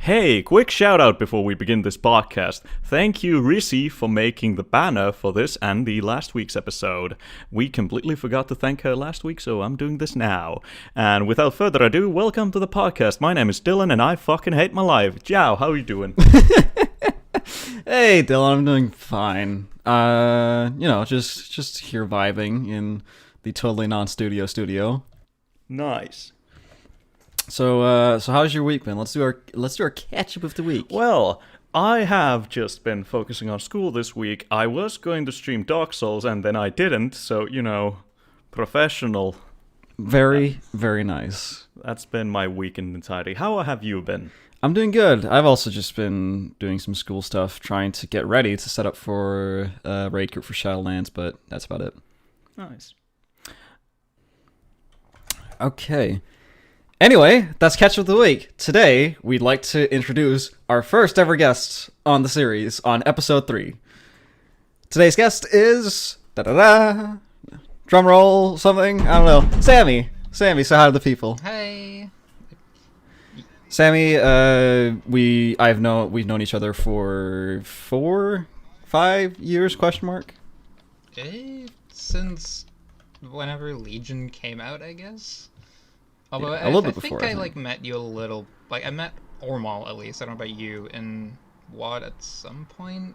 Hey, quick shout out before we begin this podcast. Thank you, Rissy, for making the banner for this and the last week's episode. We completely forgot to thank her last week, so I'm doing this now. And without further ado, welcome to the podcast. My name is Dylan, and I fucking hate my life. Jow, how are you doing? Hey, Dylan, I'm doing fine. Just here vibing in the totally non-studio studio. Nice. So how's your week been? Let's do our catch up of the week. Well, I have just been focusing on school this week. I was going to stream Dark Souls, and then I didn't, so, professional. Very, very nice. That's been my week in entirety. How have you been? I'm doing good. I've also just been doing some school stuff, trying to get ready to set up for raid group for Shadowlands, but that's about it. Nice. Okay. Anyway, that's Catch Up of the Week. Today, we'd like to introduce our first ever guest on the series on episode 3. Today's guest is... da-da-da! Drum roll, something? I don't know. Sammie! Sammie, say hi to the people. Hey! Sammie, we've known each other for 5 years, question mark? Since whenever Legion came out, I guess? Although yeah, a little bit before, I met you a little, I met Ormal at least, I don't know about you, in WoD at some point?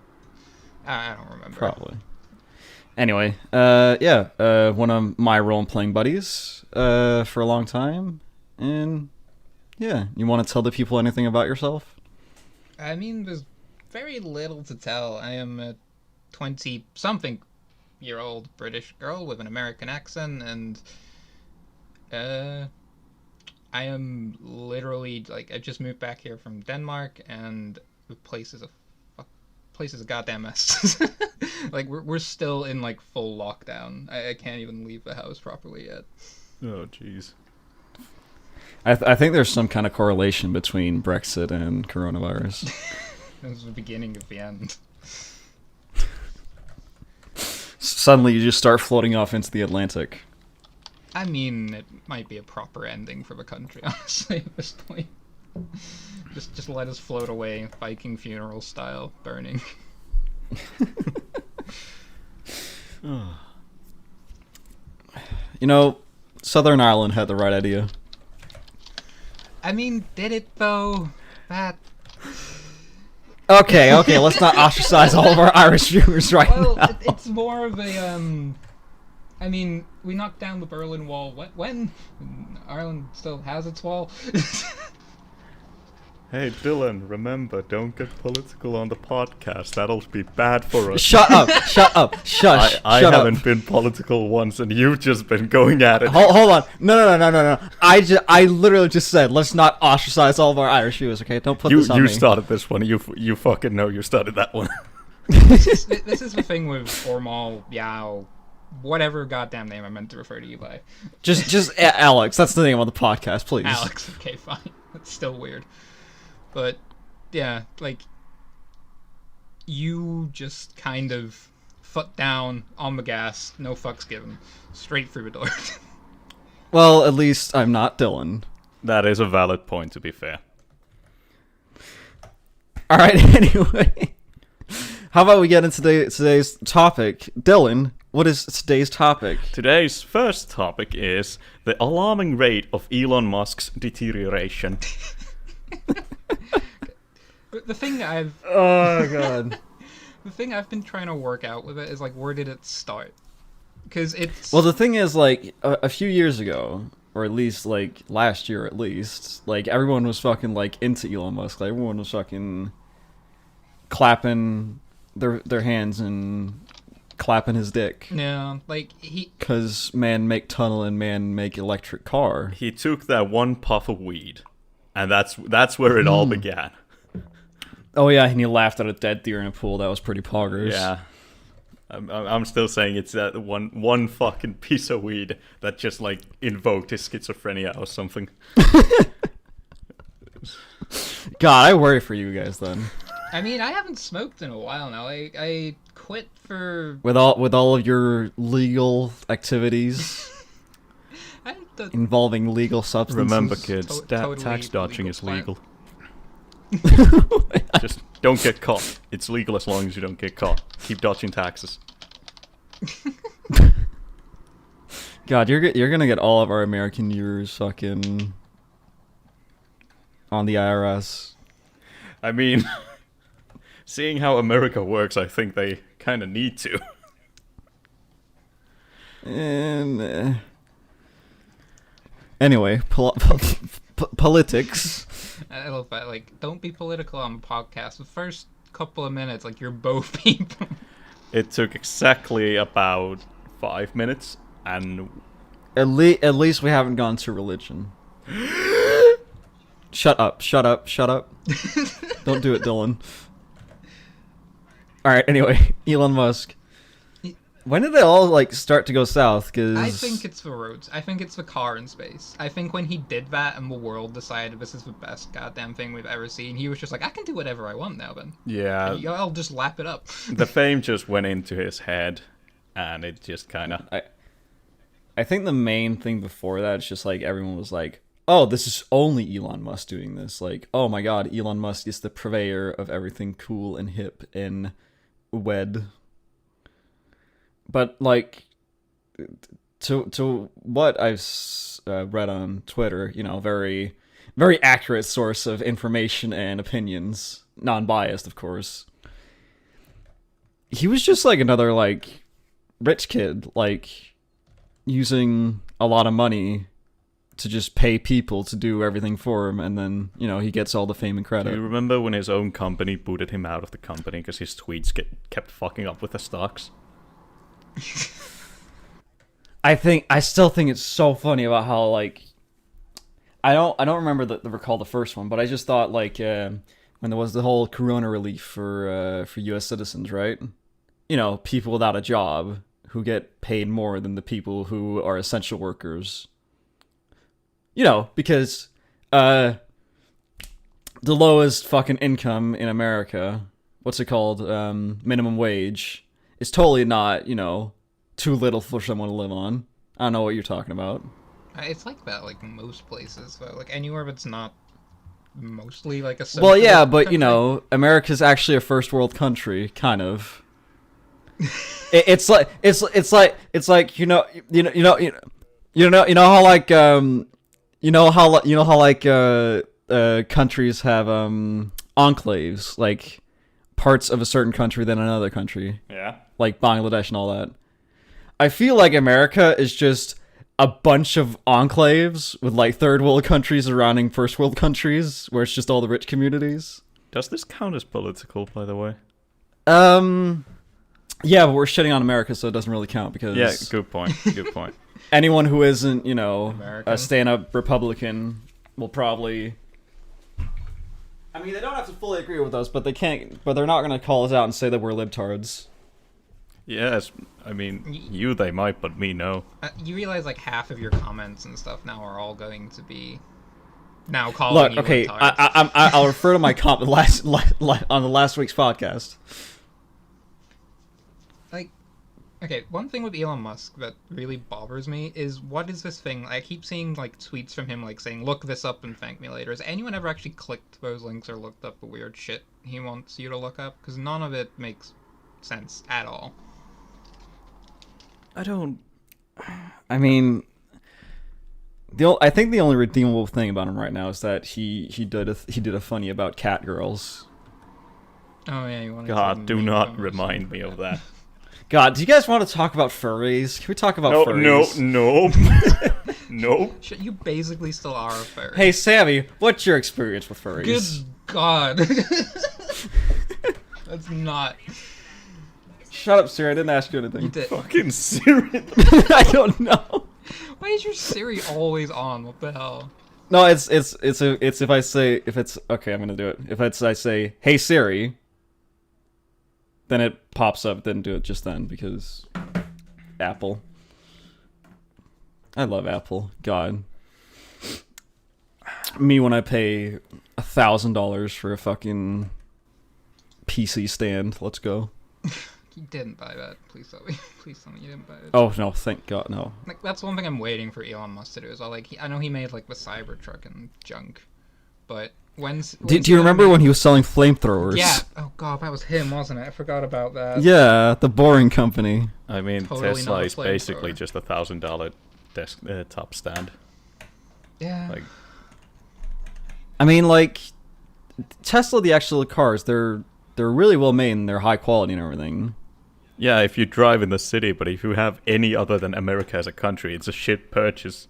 I don't remember. Probably. Anyway, one of my role-playing buddies, for a long time, and yeah, you want to tell the people anything about yourself? I mean, there's very little to tell. I am a 20-something-year-old British girl with an American accent, and, I am literally, I just moved back here from Denmark, and the place is a goddamn mess. We're still in, full lockdown. I can't even leave the house properly yet. Oh, jeez. I think there's some kind of correlation between Brexit and coronavirus. That was the beginning of the end. Suddenly you just start floating off into the Atlantic. I mean, it might be a proper ending for the country, honestly, at this point. Just let us float away, Viking funeral style, burning. Southern Ireland had the right idea. I mean, did it though? That... Okay, let's not ostracize all of our Irish viewers now. It's more of a, I mean, we knocked down the Berlin Wall when Ireland still has its wall. Hey, Dylan, remember, don't get political on the podcast. That'll be bad for us. Shut up, shush. I haven't been political once, and you've just been going at it. Hold on. No. I literally just said, let's not ostracize all of our Irish viewers, okay? Don't put this on me. You started this one. You fucking know you started that one. This is the thing with Ormal, Yao, whatever goddamn name I meant to refer to you by. Just Alex. That's the name on the podcast, please. Alex. Okay, fine. That's still weird. But, yeah, you just kind of foot down on the gas, no fucks given, straight through the door. Well, at least I'm not Dylan. That is a valid point, to be fair. Alright, anyway. How about we get into today's topic? Dylan, what is today's topic? Today's first topic is the alarming rate of Elon Musk's deterioration. The thing Oh, God. The thing I've been trying to work out with it is, where did it start? Because it's... Well, the thing is, a few years ago, or at least, last year at least, everyone was fucking, into Elon Musk. Everyone was fucking clapping their hands and clapping his dick. Yeah, Because man make tunnel and man make electric car. He took that one puff of weed, and that's where it all began. Oh yeah, and he laughed at a dead deer in a pool. That was pretty poggers. Yeah. I'm still saying it's that one fucking piece of weed that just, invoked his schizophrenia or something. God, I worry for you guys then. I mean, I haven't smoked in a while now. I quit for... With all of your legal activities involving legal substances. Remember, kids, Totally tax dodging legal is legal. Just don't get caught. It's legal as long as you don't get caught. Keep dodging taxes. God, you're gonna get all of our American viewers fucking on the IRS. I mean, seeing how America works, I think they kind of need to. And anyway, politics. I love that. Like, don't be political on the podcast. The first couple of minutes, like, you're both people. It took exactly about 5 minutes, and At least we haven't gone to religion. Shut up. Don't do it, Dylan. Alright, anyway, Elon Musk. When did they all, like, start to go south? Cause I think it's the roads. I think it's the car in space. I think when he did that and the world decided this is the best goddamn thing we've ever seen, he was just like, I can do whatever I want now then. yeah, I'll just lap it up. the fame just went into his head, and it just kind of... I think the main thing before that is just, like, everyone was like, oh, this is only Elon Musk doing this. Like, oh my god, Elon Musk is the purveyor of everything cool and hip and wed. But, like, to what I've read on Twitter, you know, very, very accurate source of information and opinions, non-biased, of course. He was just, like, another, like, rich kid, like, using a lot of money to just pay people to do everything for him, and then, you know, he gets all the fame and credit. Do you remember when his own company booted him out of the company because his tweets kept fucking up with the stocks? I still think it's so funny about how, like, I don't remember recall the first one, but I just thought, like, when there was the whole corona relief for U.S. citizens, right? You know, people without a job who get paid more than the people who are essential workers. You know, because the lowest fucking income in America, what's it called? Minimum wage, is totally not, you know, too little for someone to live on. I don't know what you're talking about. It's like that, like, most places, though. Like, anywhere that's not mostly, like, a Well, yeah, but, country. you know, America's actually a first world country, kind of. It's like you know how like countries have enclaves, like parts of a certain country than another country, Yeah. like Bangladesh and all that. I feel like America is just a bunch of enclaves with, like, third world countries surrounding first world countries, where it's just all the rich communities. Does this count as political, by the way? Yeah, but we're shitting on America, so it doesn't really count, because Yeah, good point. Good point. anyone who isn't, you know, American. a stand-up Republican will probably... I mean, they don't have to fully agree with us, but they're not going to call us out and say that we're libtards. Yes, I mean, you they might, but me no. You realize, like, half of your comments and stuff now are all going to be now calling you Look, okay, libtards. I'll refer to my comment on the last week's podcast. Like, okay, one thing with Elon Musk that really bothers me is, what is this thing? I keep seeing, like, tweets from him, like, saying, look this up and thank me later. Has anyone ever actually clicked those links or looked up the weird shit he wants you to look up? Because none of it makes sense at all. I mean, I think the only redeemable thing about him right now is that he did a funny about cat girls. Oh, yeah, you want to... God, do not remind me of that. God, do you guys want to talk about furries? Can we talk about furries? No. No. Shit, you basically still are a furry. Hey, Sammie, what's your experience with furries? Good God. That's not... Shut up, Siri. I didn't ask you anything. You did. Fucking Siri. I don't know. Why is your Siri always on? What the hell? No, it's if I say, if it's okay, I'm gonna do it. If I say, hey Siri, then it pops up. Didn't do it just then because Apple. I love Apple. God. Me when I pay $1,000 for a fucking PC stand. Let's go. You didn't buy that. Please tell me. Please tell me you didn't buy it. Oh no! Thank God, no. Like, that's one thing I'm waiting for Elon Musk to do. Is I know he made, like, the Cybertruck and junk, but Do you remember when he was selling flamethrowers? Yeah. Oh god, that was him, wasn't it? I forgot about that. Yeah, the Boring Company. I mean, Totally Tesla not a is basically flamethrower. just $1,000 desk top stand. Yeah. Like, I mean, like, Tesla, the actual cars, they're really well made and they're high quality and everything. yeah, if you drive in the city, but if you have any other than America as a country, it's a shit purchase.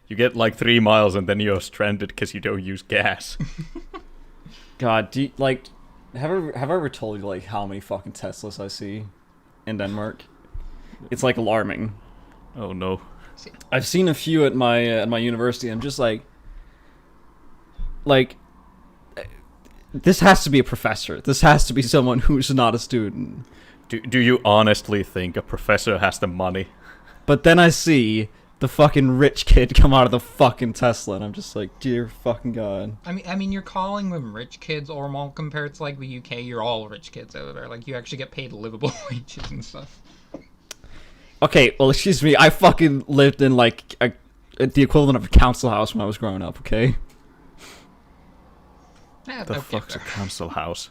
You get like 3 miles and then you're stranded because you don't use gas. God, do you, like, have I ever told you like how many fucking Teslas I see in Denmark? It's like alarming. Oh no. I've seen a few at my university. I'm just like, this has to be a professor. This has to be someone who's not a student. Do you honestly think a professor has the money? But then I see the fucking rich kid come out of the fucking Tesla, and I'm just like, dear fucking god. I mean, you're calling them rich kids, or more compared to like the UK, you're all rich kids over there. Like, you actually get paid livable wages and stuff. Okay, well, excuse me. I fucking lived in like the equivalent of a council house when I was growing up. Okay. Yeah, The okay, fuck's a fair. council house?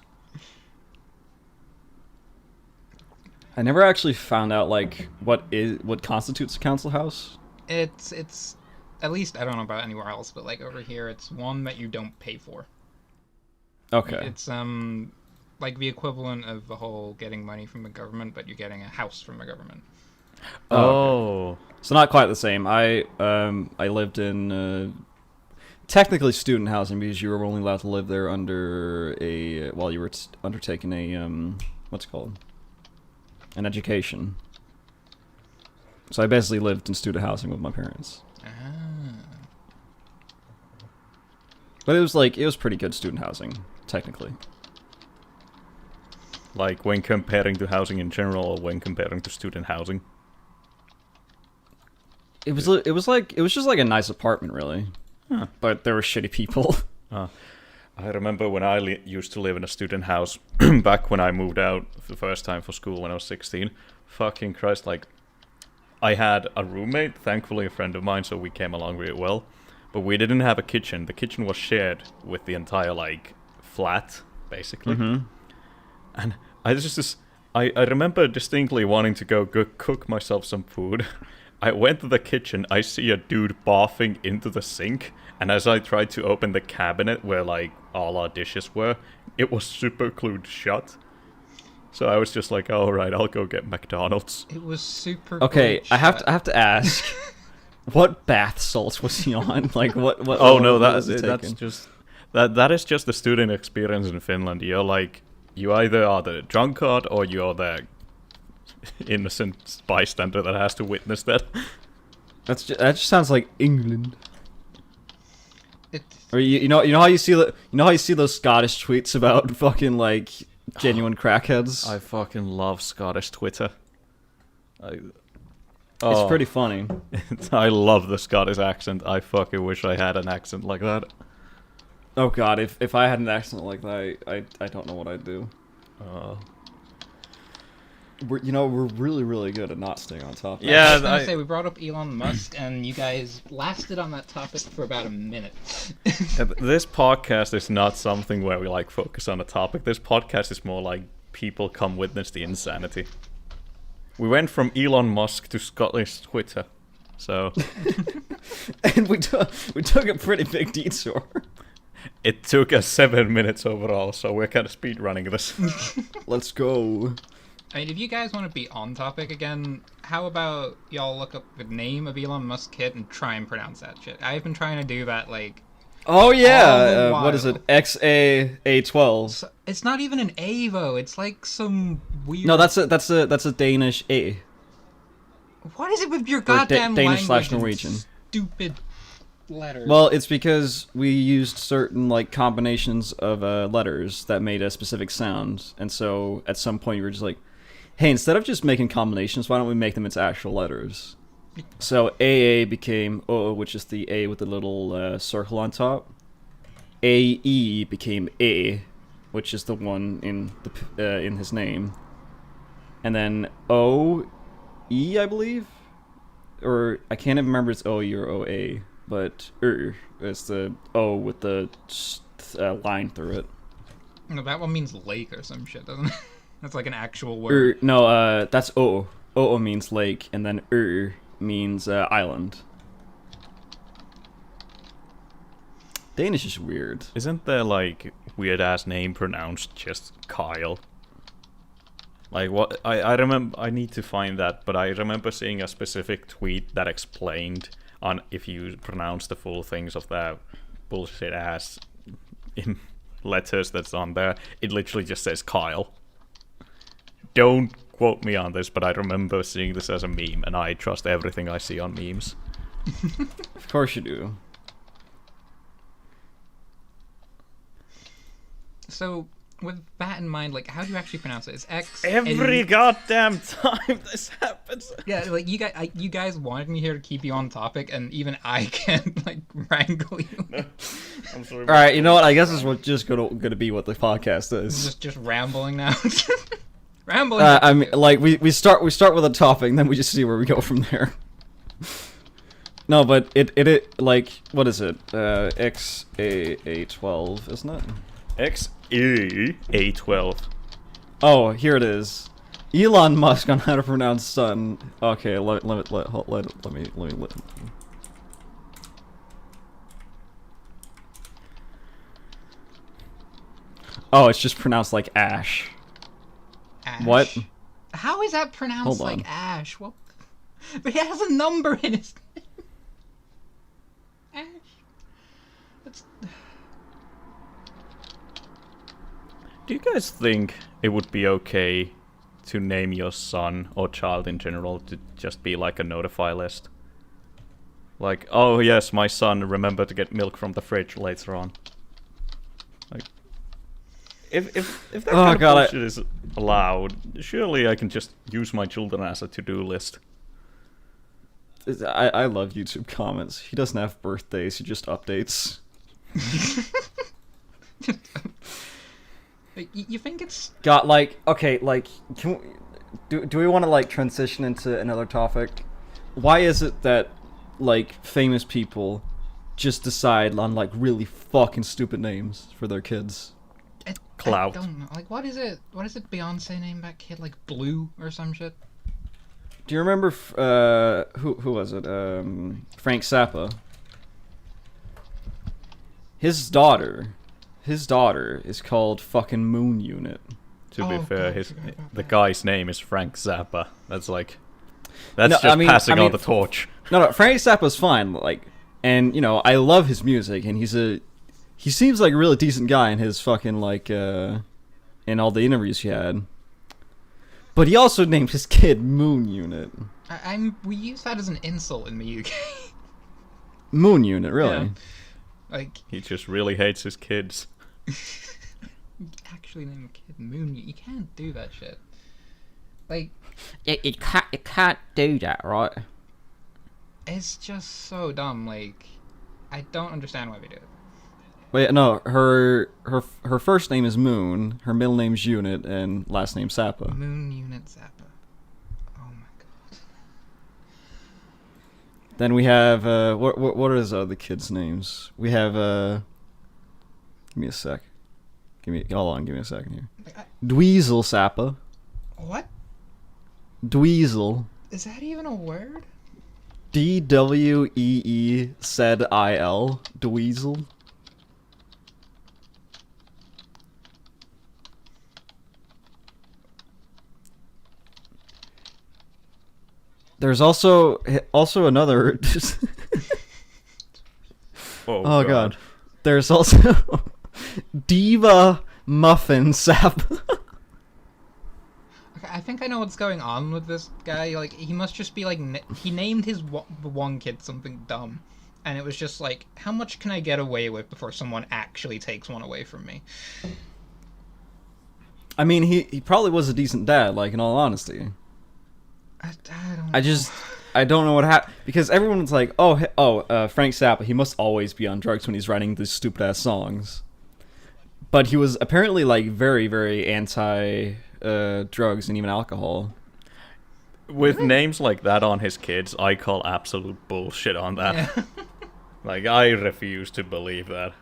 I never actually found out like what constitutes a council house. It's at least I don't know about anywhere else, but like over here, it's one that you don't pay for. Okay. It's like the equivalent of the whole getting money from the government, but you're getting a house from the government. Oh. So not quite the same. I lived in technically student housing because you were only allowed to live there under while you were undertaking a what's it called, an education. So I basically lived in student housing with my parents. But it was pretty good student housing, technically. Like when comparing to housing in general or when comparing to student housing? It was just like a nice apartment, really. Huh. But there were shitty people. I remember when I used to live in a student house back when I moved out the first time for school when I was 16. Fucking Christ, like, I had a roommate, thankfully a friend of mine, so we came along really well. But we didn't have a kitchen. The kitchen was shared with the entire, like, flat, basically. Mm-hmm. And I remember distinctly wanting to go cook myself some food. I went to the kitchen, I see a dude barfing into the sink, and as I tried to open the cabinet where, like, all our dishes were, it was super glued shut. So I was just like, all right, I'll go get McDonald's. It was super. Okay, good I have shot. to ask, what bath salts was he on? Like what? Oh no, what was he that's taking? just that is just the student experience in Finland. You either are the drunkard or you're the innocent bystander that has to witness that. That just sounds like England. It, Or you know how you see those Scottish tweets about fucking like genuine crackheads. I fucking love Scottish Twitter. It's pretty funny. I love the Scottish accent. I fucking wish I had an accent like that. Oh god, if I had an accent like that, I don't know what I'd do. We're really really good at not staying on topic. Yeah, I was gonna say we brought up Elon Musk, and you guys lasted on that topic for about a minute. This podcast is not something where we like focus on a topic. This podcast is more like people come witness the insanity. We went from Elon Musk to Scottish Twitter, so And we took a pretty big detour. it took us 7 minutes overall. So we're kind of speed running this. Let's go. I mean, if you guys want to be on topic again, how about y'all look up the name of Elon Musk kit and try and pronounce that shit? I've been trying to do that, like... Oh all yeah, the what is while. it? XA12. So, it's not even an A, though. It's like some weird... No, that's a Danish A. What is it with your goddamn Danish language / Norwegian. and stupid letters? Well, it's because we used certain like combinations of letters that made a specific sound, and so at some point you were just like, "Hey, instead of just making combinations, why don't we make them into actual letters?" So AA became O, which is the A with the little circle on top. AE became A, which is the one in his name, and then OE, I believe, or I can't even remember if it's OE or OA, but it's the O with the with a line through it. No, that one means lake or some shit, doesn't it? That's like an actual word. No, that's O. O means lake, and then means island. Danish is weird. Isn't there like weird ass name pronounced just Kyle? Like what? I remember. I need to find that, but I remember seeing a specific tweet that explained on if you pronounce the full things of that bullshit ass in letters that's on there. It literally just says Kyle. Don't quote me on this, but I remember seeing this as a meme, and I trust everything I see on memes. Of course you do. So, with that in mind, like, how do you actually pronounce it? It's X. Every goddamn time this happens. Yeah, like you guys wanted me here to keep you on topic, and even I can't like wrangle you. No, I'm sorry. All right, you know what? I guess this is just gonna be what the podcast is. Just rambling now. Rambling. I mean, like we start with a topic, and then we just see where we go from there. No, but it like what is it? XA12, isn't it? XE-A12. Oh, here it is. Elon Musk on how to pronounce sun. Okay, let me. Oh, it's just pronounced like ash. Ash? What? How is that pronounced Hold on. like ash? What? But he has a number in his name. Ash. That's... Do you guys think it would be okay to name your son or child in general to just be like a notify list? Like, oh yes, my son, remember to get milk from the fridge later on. Like, if that kind of bullshit is allowed, surely I can just use my children as a to-do list. I love YouTube comments. He doesn't have birthdays. He just updates. You think it's... Got like okay, like do we want to like transition into another topic? Why is it that like famous people just decide on like really fucking stupid names for their kids? Clout. I don't know. Like, what is it? What is it Beyonce name that kid? Like Blue or some shit? Do you remember who was it? Frank Zappa. His daughter is called fucking Moon Unit. To be Oh, fair, God, I forgot about the that. guy's name is Frank Zappa. That's like, that's No, just I mean- passing I on mean- the torch. No, Frank Zappa's fine. Like, and you know, I love his music, and he seems like a really decent guy in his fucking like in all the interviews he had. But he also named his kid Moon Unit. We use that as an insult in the UK. Moon Unit, really? Yeah. Like, He just really hates his kids. actually name a kid Moon. You can't do that shit. Like, You can't do that, right? it's just so dumb. Like, I don't understand why we do it. Wait, no, her first name is Moon, her middle name's Unit, and last name Zappa. Moon Unit Zappa. Oh my god. Then we have what are his other kids' names? We have give me a sec. Hold on, give me a second here. Like, Dweezil Zappa. what? Dweezil. Is that even a word? DWEE said IL. Dweezil. There's also another. Oh god. There's also Diva Muffin Sap. Okay, I think I know what's going on with this guy. Like, he must just be like, he named his one kid something dumb, and it was just like, how much can I get away with before someone actually takes one away from me? I mean, he probably was a decent dad, like, in all honesty. I don't. I don't know what happened, because everyone's like, Frank Zappa, he must always be on drugs when he's writing these stupid ass songs. But he was apparently like very, very anti drugs and even alcohol. With names like that on his kids, I call absolute bullshit on that. Yeah. Like, I refuse to believe that.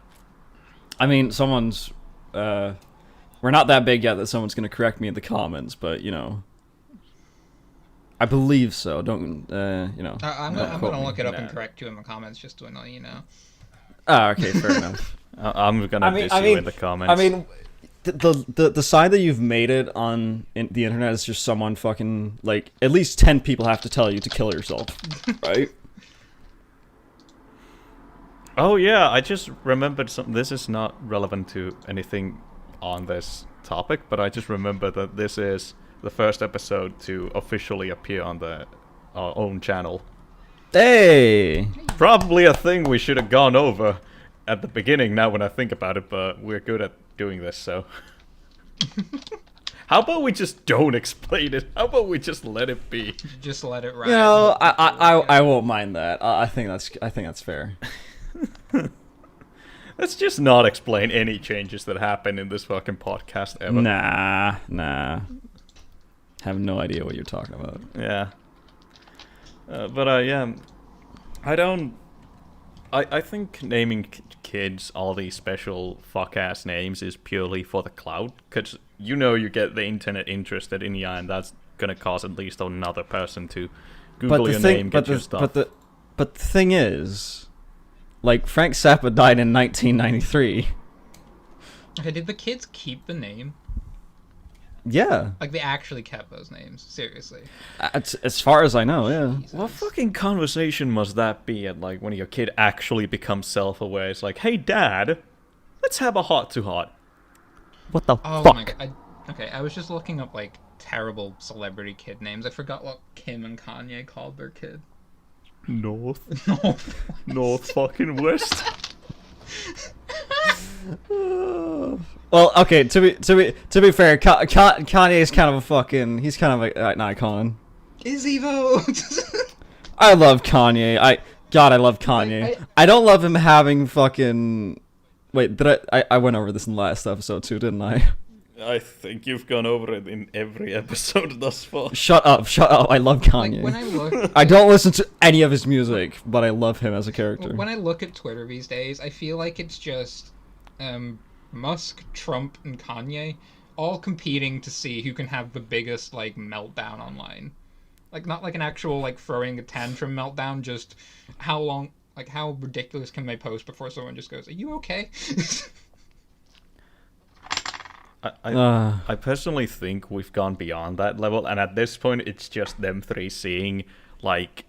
I mean, someone's. We're not that big yet that someone's gonna correct me in the comments, but I believe so. Don't I'm don't quote gonna me. look it up and correct you in the comments just to annoy you know. Ah, okay, fair enough. I'm gonna diss you in the comments. I mean, the sign that you've made it on the internet is just someone fucking like at least 10 people have to tell you to kill yourself, right? Oh yeah, I just remembered something. This is not relevant to anything on this topic, but I just remember that this is the first episode to officially appear on our own channel. Hey, Probably a thing we should have gone over at the beginning now when I think about it, but we're good at doing this, so... How about we just don't explain it? How about we just let it be? Just let it ride. I won't mind that. I think that's fair. Let's just not explain any changes that happen in this fucking podcast ever. Nah. Have no idea what you're talking about. Yeah. Yeah. I think naming kids all these special fuck-ass names is purely for the clout, because you get the internet interested in you, and that's gonna cause at least another person to Google your name, get your stuff. But the thing is, like, Frank Zappa died in 1993. Okay, did the kids keep the name? Yeah. Like, they actually kept those names? Seriously? As far as I know, yeah. Jesus. What fucking conversation must that be at, like, when your kid actually becomes self-aware? It's like, hey, Dad, let's have a heart-to-heart. What the Oh fuck? my god. Okay, I was just looking up, like, terrible celebrity kid names. I forgot what Kim and Kanye called their kid. North. No. North fucking West. Well, okay. To be fair, Kanye is kind of a fucking. He's kind of an icon. Is he though? I love Kanye. I love Kanye. I don't love him having fucking. Wait, I went over this in the last episode too, didn't I? I think you've gone over it in every episode thus far. Shut up! I love Kanye. Like, when I look, I don't listen to any of his music, but I love him as a character. when I look at Twitter these days, I feel like it's just Musk, Trump, and Kanye all competing to see who can have the biggest like meltdown online. Like, not like an actual like throwing a tantrum meltdown, just how ridiculous can they post before someone just goes, "Are you okay?" I personally think we've gone beyond that level, and at this point it's just them three seeing, like,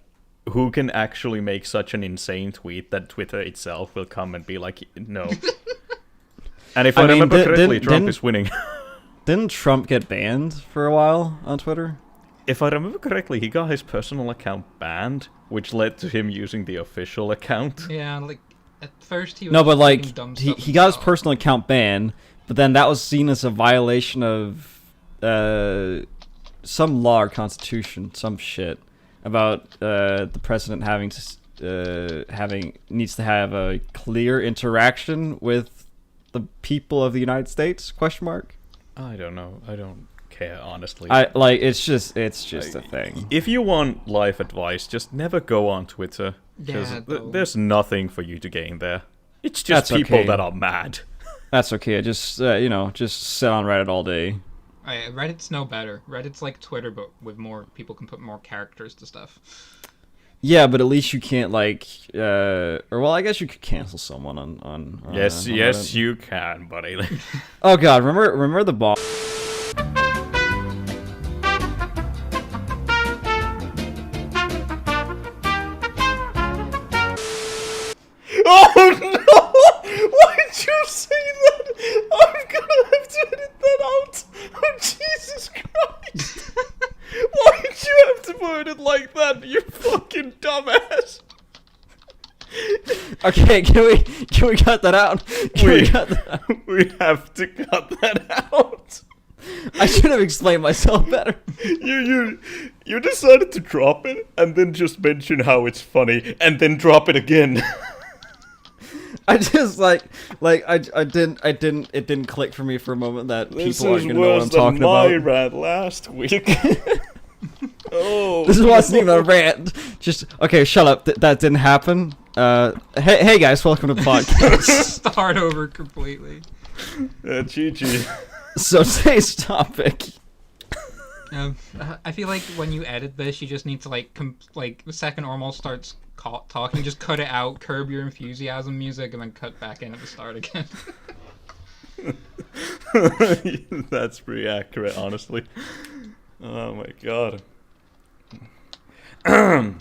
who can actually make such an insane tweet that Twitter itself will come and be like, no. And if I remember correctly, Trump is winning. Didn't Trump get banned for a while on Twitter? If I remember correctly, he got his personal account banned, which led to him using the official account. Yeah, like at first he was No, but tweeting like dumb he stuff got his himself. personal account banned, but then that was seen as a violation of some law or constitution, some shit about the president having to needs to have a clear interaction with the people of the United States? Question mark. I don't know. I don't care, honestly. It's just a thing. If you want life advice, just never go on Twitter. Because Yeah, there's nothing for you to gain there. It's just That's people okay. that are mad. That's okay. Just just sit on Reddit all day. Reddit's no better. Reddit's like Twitter, but with more people can put more characters to stuff. Yeah, but at least you can't like, or well, I guess you could cancel someone on Yes, Reddit. you can, buddy. Oh god, remember the bomb. Oh no! Why'd you say that? I'm gonna have to edit that out. Oh Jesus Christ! Why'd you have to word it like that? You fucking dumbass! Okay, can we cut that out? Can we cut that out? We have to cut that out. I should have explained myself better. You decided to drop it and then just mention how it's funny and then drop it again. I just it didn't click for me for a moment that people aren't gonna know what I'm talking my about. rant last week. Oh, This wasn't even a rant. Just okay, shut up. That didn't happen. Hey guys, welcome to the podcast. Stop start over completely. GG. So today's topic. I feel like when you edit this, you just need to like the second Ormal starts talking, just cut it out, curb your enthusiasm music, and then cut back in at the start again. That's pretty accurate, honestly. Oh my god. Hi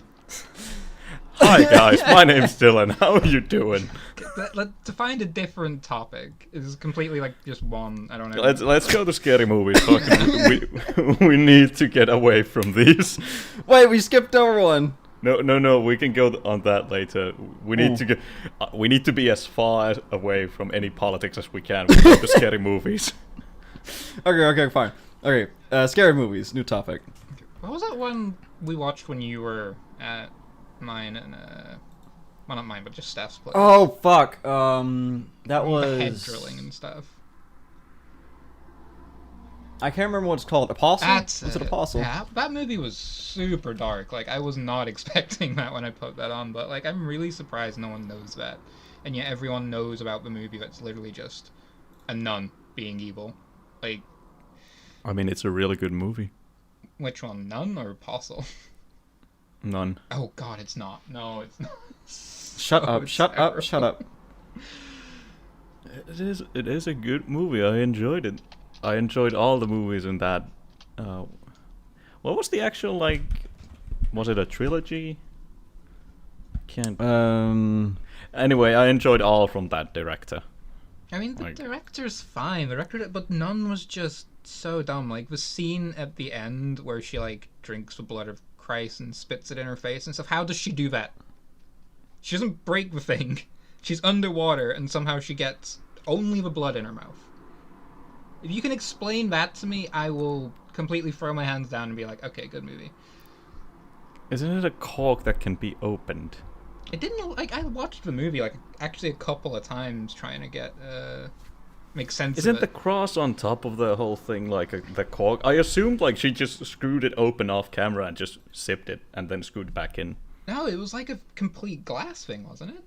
guys, my name's Dylan. How are you doing? To find a different topic is completely like just one. I don't know. Let's go to scary movies. we need to get away from these. Wait, we skipped over one. No. We can go on that later. We need to we need to be as far away from any politics as we can. We go to scary movies. Okay, fine. Okay, scary movies. New topic. What was that one we watched when you were at mine and well, not mine, but just Steph's place? Oh fuck. That The head was drilling and stuff. I can't remember what it's called. Apostle? Was it Apostle? Yeah, that movie was super dark. Like, I was not expecting that when I put that on, but like, I'm really surprised no one knows that, and yet everyone knows about the movie that's literally just a nun being evil. Like, I mean, it's a really good movie. which one, nun or Apostle? None. Oh God, it's not. No, it's not. Shut up. It is a good movie. I enjoyed it. I enjoyed all the movies in that. What was the actual, like, was it a trilogy? Can't. Anyway, I enjoyed all from that director. I mean, the director's fine. The director, but Nun was just so dumb. Like the scene at the end where she like drinks the blood of Christ and spits it in her face and stuff. How does she do that? She doesn't break the thing. She's underwater and somehow she gets only the blood in her mouth. If you can explain that to me, I will completely throw my hands down and be like, okay, good movie. Isn't it a cork that can be opened? It didn't, like, I watched the movie, like, actually a couple of times trying to get, make sense Isn't of the it. cross on top of the whole thing like the cork? I assumed, like, she just screwed it open off camera and just sipped it and then screwed it back in. No, it was like a complete glass thing, wasn't it?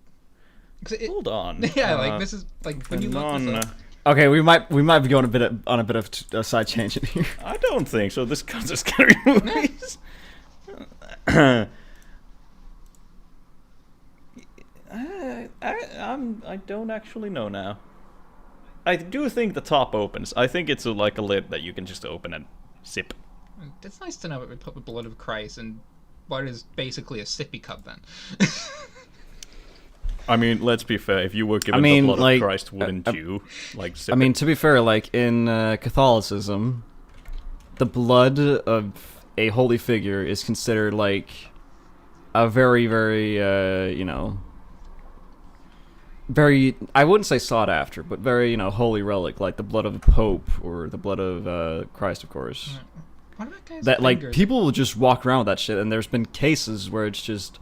'Cause Hold on. Yeah, like, this is, like, when you look this up. Okay, we might be going on a bit of a side tangent here. I don't think so. This comes to scary movies. I don't actually know now. I do think the top opens. I think it's like a lid that you can just open and sip. It's nice to know that we put the blood of Christ in what is basically a sippy cup then. I mean, let's be fair. If you were given the blood of Christ, wouldn't you like sip I mean, it? to be fair, like in Catholicism, the blood of a holy figure is considered like a very, very, very, I wouldn't say sought after, but very, holy relic, like the blood of the Pope or the blood of Christ, of course. What about guys' That like fingers? people will just walk around with that shit, and there's been cases where it's just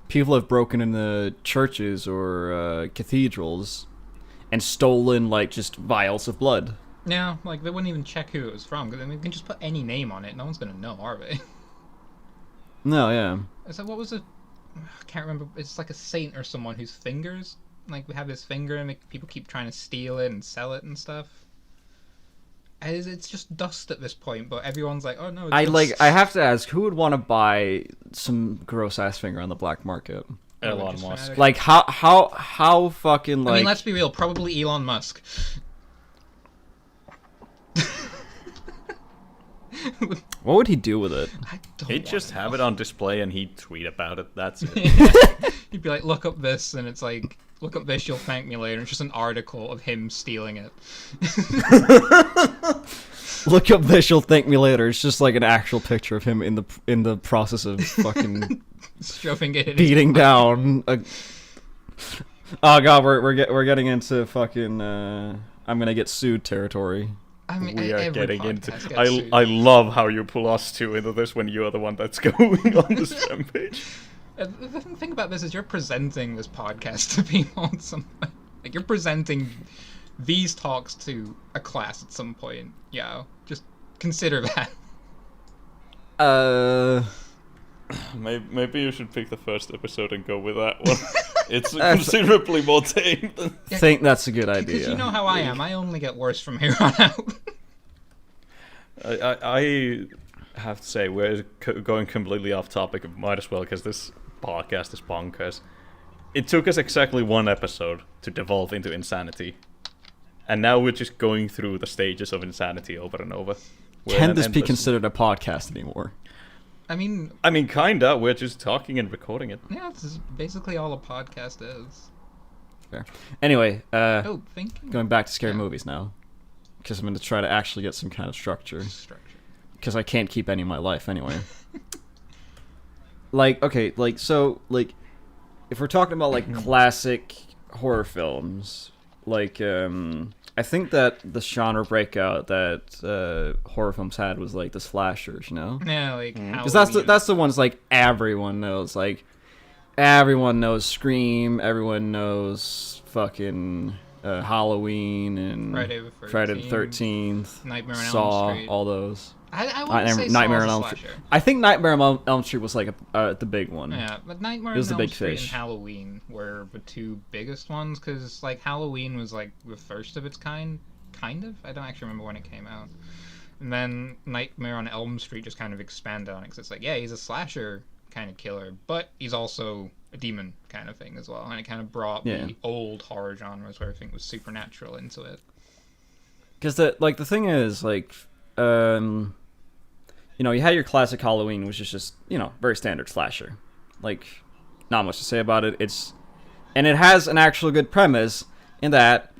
people have broken into churches or cathedrals and stolen like just vials of blood. Yeah, like they wouldn't even check who it was from because they can just put any name on it. No one's gonna know, are they? No, yeah. So what was it? I can't remember. It's like a saint or someone whose fingers, like we have his finger, and people keep trying to steal it and sell it and stuff. It's just dust at this point, but everyone's like, "Oh no!" I have to ask, who would want to buy some gross ass finger on the black market? Elon Musk. Like how fucking like? I mean, let's be real. Probably Elon Musk. What would he do with it? He'd just have it on display and he'd tweet about it. That's it. He'd be like, "Look up this," and it's like, "Look up this, you'll thank me later." It's just an article of him stealing it. Look up this, you'll thank me later. It's just like an actual picture of him in the process of fucking shoving it in beating down. Oh god, we're getting into fucking I'm gonna get sued territory. I mean, We are every getting into. podcast gets sued. I love how you pull us two into this when you're the one that's going on this rampage. The thing about this is you're presenting this podcast to people at some point. Like, you're presenting these talks to a class at some point. Yeah, just consider that. Maybe you should pick the first episode and go with that one. It's considerably more tame than... I think that's a good idea. Because you know how I am. I only get worse from here on out. I have to say, we're going completely off topic. Might as well, because this podcast is bonkers. It took us exactly one episode to devolve into insanity. And now we're just going through the stages of insanity over and over. Can this be considered a podcast anymore? I mean, kinda. We're just talking and recording it. Yeah, this is basically all a podcast is. Fair. Anyway, thinking. going back to scary movies now. Because I'm going to try to actually get some kind of structure. Because I can't keep any of my life anyway. If we're talking about, classic horror films, I think that the genre breakout that horror films had was, the slashers, you know? Yeah, because that's the ones, everyone knows. Everyone knows Scream, everyone knows fucking Halloween and Friday the 13th, Nightmare on Saw, Elm Street. all those. I wouldn't say Nightmare on Saw Elm is a Street. slasher. I think Nightmare on Elm Street was the big one. Yeah, but Nightmare on was the Elm big Street fish. and Halloween were the two biggest ones, because Halloween was the first of its kind of. I don't actually remember when it came out. And then Nightmare on Elm Street just kind of expanded on it, because it's he's a slasher kind of killer, but he's also a demon kind of thing as well, and it kind of brought the old horror genres where everything was supernatural into it. Because the thing is, you had your classic Halloween, which is just, very standard slasher. Not much to say about it. And it has an actual good premise in that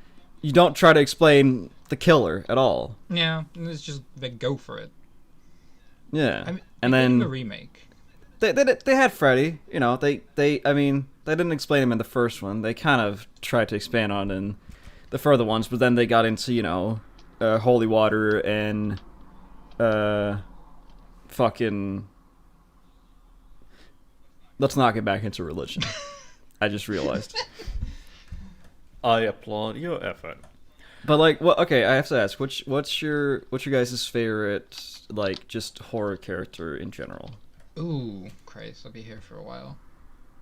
you don't try to explain the killer at all. Yeah, and it's just, they go for it. Yeah. I mean, and then the remake. They had Freddy, they didn't explain him in the first one. They kind of tried to expand on it in the further ones, but then they got into, holy water and, fucking... Let's not get back into religion. I just realized. I applaud your effort. But okay, I have to ask, what's your guys' favorite just horror character in general? Ooh, Christ, I'll be here for a while.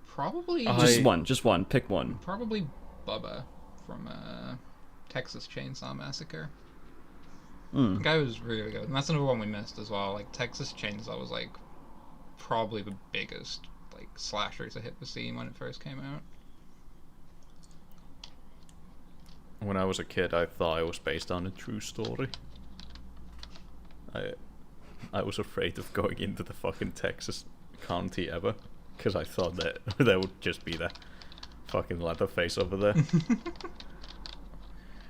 Probably just one. Pick one. Probably Bubba from Texas Chainsaw Massacre. The guy was really good, and that's another one we missed as well. Texas Chainsaw was probably the biggest slasher to hit the scene when it first came out. When I was a kid, I thought it was based on a true story. I was afraid of going into the fucking Texas county ever, because I thought that there would just be the fucking Leatherface over there.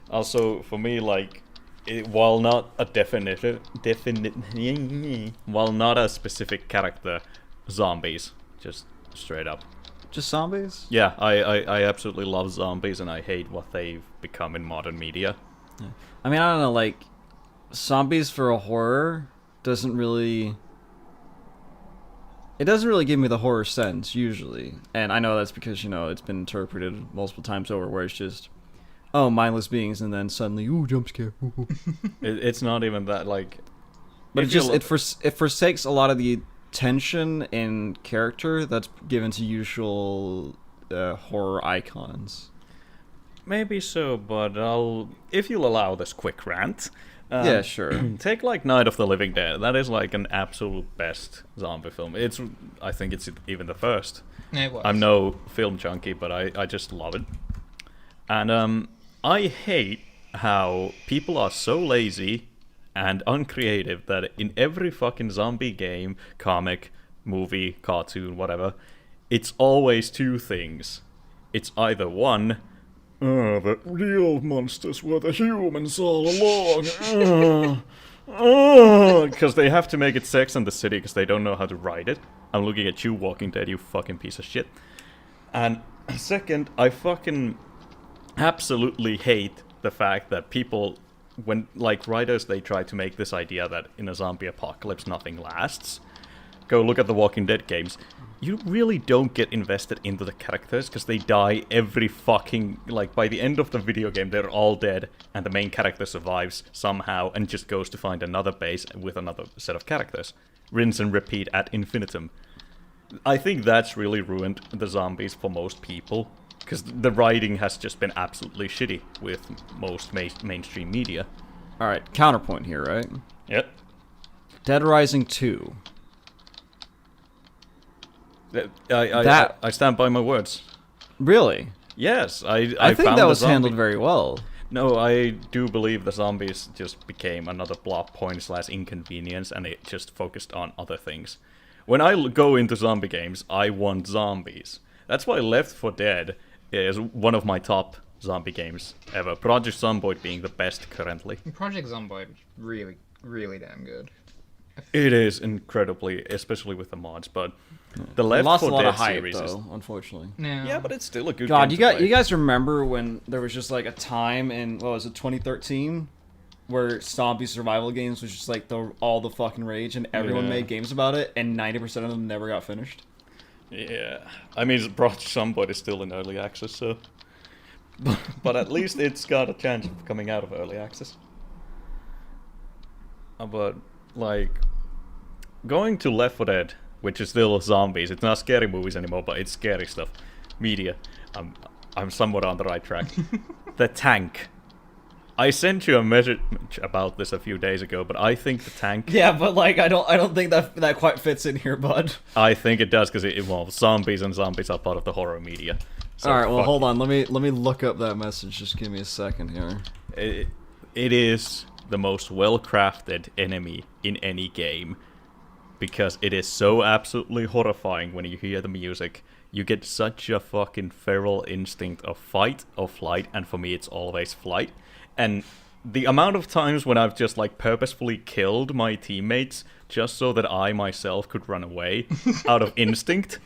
Also, for me, while not a while not a specific character, zombies, just straight up. Just zombies? Yeah, I absolutely love zombies, and I hate what they've become in modern media. Yeah. I mean, I don't know, zombies for a horror doesn't really give me the horror sense, usually. And I know that's because, it's been interpreted multiple times over, where it's just, mindless beings, and then suddenly, jump scare. It's not even that, But it forsakes a lot of the tension and character that's given to usual horror icons. Maybe so, but if you'll allow this quick rant. Yeah, sure. Take Night of the Living Dead. That is an absolute best zombie film. I think it's even the first. Yeah, it was. I'm no film junkie, but I just love it. And I hate how people are so lazy and uncreative that in every fucking zombie game, comic, movie, cartoon, whatever, it's always two things. It's either one, the real monsters were the humans all along, because they have to make it Sex and the City because they don't know how to write it. I'm looking at you, Walking Dead, you fucking piece of shit. And second, I fucking absolutely hate the fact that people, when writers, they try to make this idea that in a zombie apocalypse nothing lasts. Go look at the Walking Dead games. You really don't get invested into the characters because they die every fucking, by the end of the video game they're all dead and the main character survives somehow and just goes to find another base with another set of characters. Rinse and repeat ad infinitum. I think that's really ruined the zombies for most people. Because the writing has just been absolutely shitty with most mainstream media. All right, counterpoint here, right? Yep. Dead Rising 2. I stand by my words. Really? Yes, I think found that the was zombie- handled very well. No, I do believe the zombies just became another plot point / inconvenience, and it just focused on other things. When I go into zombie games, I want zombies. That's why Left 4 Dead is one of my top zombie games ever. Project Zomboid being the best currently. Project Zomboid was really, really damn good. It is incredibly, especially with the mods, but the Left Lost 4 a lot Dead of hype, series is... though, unfortunately. No. Yeah, but it's still a good God, game to play. you guys remember when there was just like a time in, what was it, 2013? Where zombie survival games was just like all the fucking rage, and everyone Yeah. made games about it, and 90% of them never got finished. Yeah, I mean, Project Zomboid is still in early access, so... but at least it's got a chance of coming out of early access. But, like... Going to Left 4 Dead, which is still zombies, it's not scary movies anymore, but it's scary stuff. Media. I'm somewhat on the right track. The tank. I sent you a message about this a few days ago, but I think the tank... Yeah, but like I don't think that quite fits in here, bud. I think it does, because it involves zombies, and zombies are part of the horror media. So All right, well, fuck hold on. Let me look up that message. Just give me a second here. it is the most well-crafted enemy in any game, because it is so absolutely horrifying when you hear the music. You get such a fucking feral instinct of fight or flight, and for me it's always flight. And the amount of times when I've just like purposefully killed my teammates just so that I myself could run away out of instinct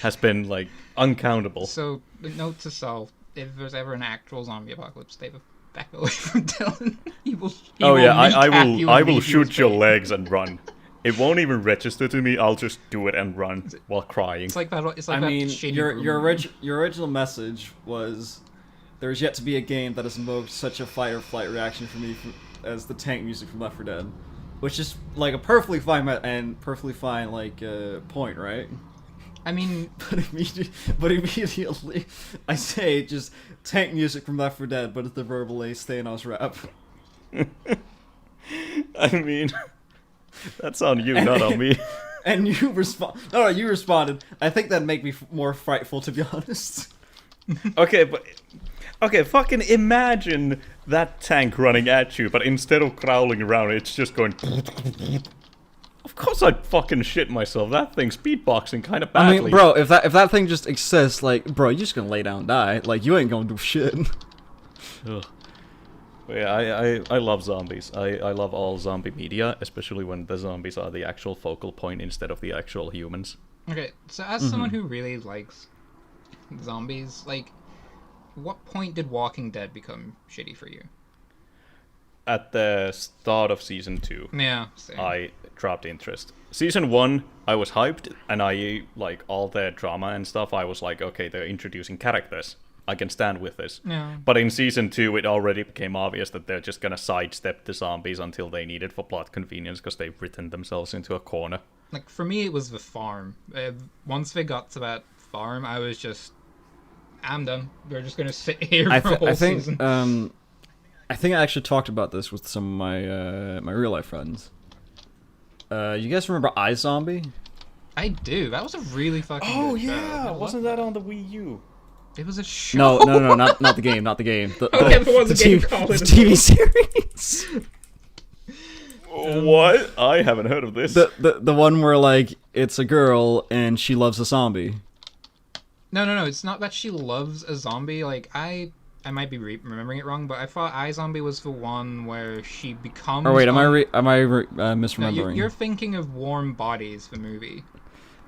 has been like uncountable. So, note to self: if there's ever an actual zombie apocalypse, stay the back away from Dylan. He will I will leave you shoot in your space. legs and run. It won't even register to me. I'll just do it and run while crying. It's like that. It's like I that mean, shitty your rumor. your original message was there is yet to be a game that has invoked such a fight or flight reaction for me as the tank music from Left 4 Dead, which is like a perfectly fine point, right? I mean, But immediately, I say just tank music from Left 4 Dead, but it's the verbal A Thanos rap. I mean, that's on you, not on me. And you you responded. I think that'd make me more frightful, to be honest. Okay, fucking imagine that tank running at you, but instead of crawling around, it's just going... Of course I'd fucking shit myself. That thing's beatboxing kind of badly. I mean, bro, if that thing just exists, like, bro, you're just gonna lay down and die. Like, you ain't gonna do shit. Ugh. Yeah, I love zombies. I love all zombie media, especially when the zombies are the actual focal point instead of the actual humans. okay. So, as someone who really likes zombies, like, what point did Walking Dead become shitty for you? At the start of Season 2, Yeah. Same. I dropped interest. Season 1, I was hyped, and I, like, all the drama and stuff, I was like, okay, they're introducing characters. I can stand with this. Yeah. But in Season 2, it already became obvious that they're just gonna sidestep the zombies until they need it for plot convenience, because they've written themselves into a corner. Like, for me, it was the farm. Once they got to that farm, I was just... I'm done. We're just gonna sit here for a whole season. I think I actually talked about this with some of my my real life friends. You guys remember iZombie? I do. That was a really fucking good show. I Oh, wasn't loved that on the Wii U? It was a show. No, not the game, not the game. The game TV, called the it. TV series. What? I haven't heard of this. The one where like it's a girl and she loves a zombie. No. It's not that she loves a zombie. Like, I might be remembering it wrong, but I thought iZombie was the one where she becomes... Or wait, am I No, misremembering? you're thinking of Warm Bodies, the movie.